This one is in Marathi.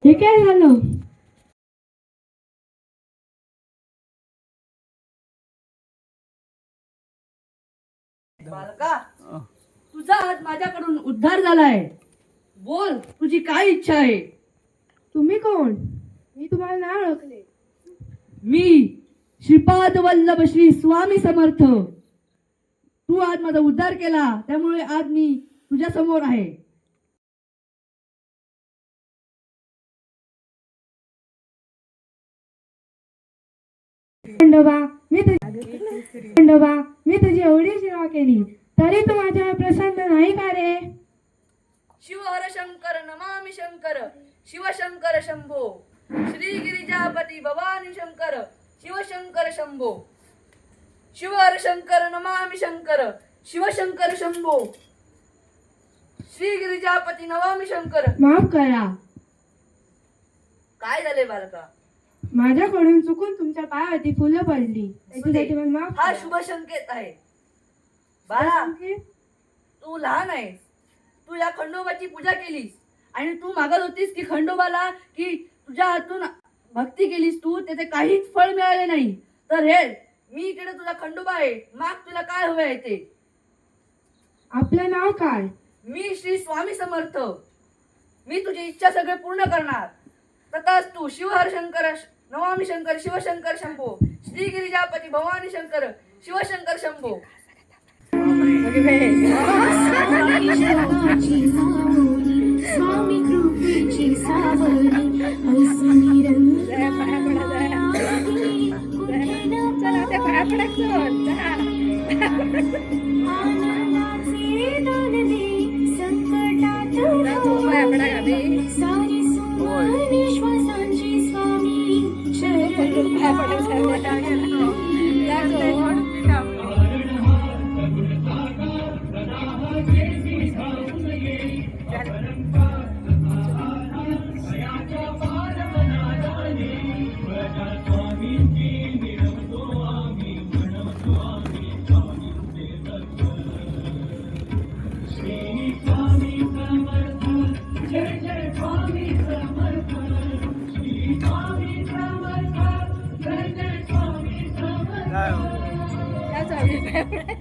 हे काय झालं? बालका, तुझा आज माझ्याकडून उद्धार झालाय. बोल, तुझी काय इच्छा आहे? तुम्ही कोण? मी तुम्हाला नाही ओळखले. मी श्रीपाद वल्लभ श्री स्वामी समर्थ. तू आज माझा उद्धार केला, त्यामुळे आज मी तुझ्या समोर आहे. खंडोबा, मी तुझी एवढी सेवा केली तरी तू माझ्यावर प्रसन्न नाही का रे? शिव हर शंकर नमामि शंकर, शिवशंकर शंभो. श्री गिरिजापती भवानी शंकर, शिवशंकर शंभो. शिव हर शंकर नमामि शंकर, शिवशंकर शंभो. श्री गिरिजापती नमामि शंकर. माफ करा, काय झाले बालका? माझ्याकडून चुकून तुमच्या पायावरती फुलं पडली, त्याच्यासाठी मला माफ हा करा. शुभ संकेत आहे. बाळा, तू लहान आहेस. तू या खंडोबाची पूजा केलीस आणि तू मागत होतीस की खंडोबाला की तुझ्या हातून भक्ती केलीस तू, त्याचे काहीच फळ मिळाले नाही. तर हे मी इकडे तुझा खंडोबा आहे, माग तुला काय हवे आहे ते. आपलं नाव काय? मी श्री स्वामी समर्थ. मी तुझी इच्छा सगळे पूर्ण करणार. तथाच तू शिव हर शंकर नमामि शंकर, शिवशंकर शंभो. श्री गिरिजापती भवानी शंकर, शिवशंकर शंभो. स्वामी कृपेची सावली हसनी आनंदाचे दानदे संकटात सारी सुमन श्वासांची स्वामी शरण काय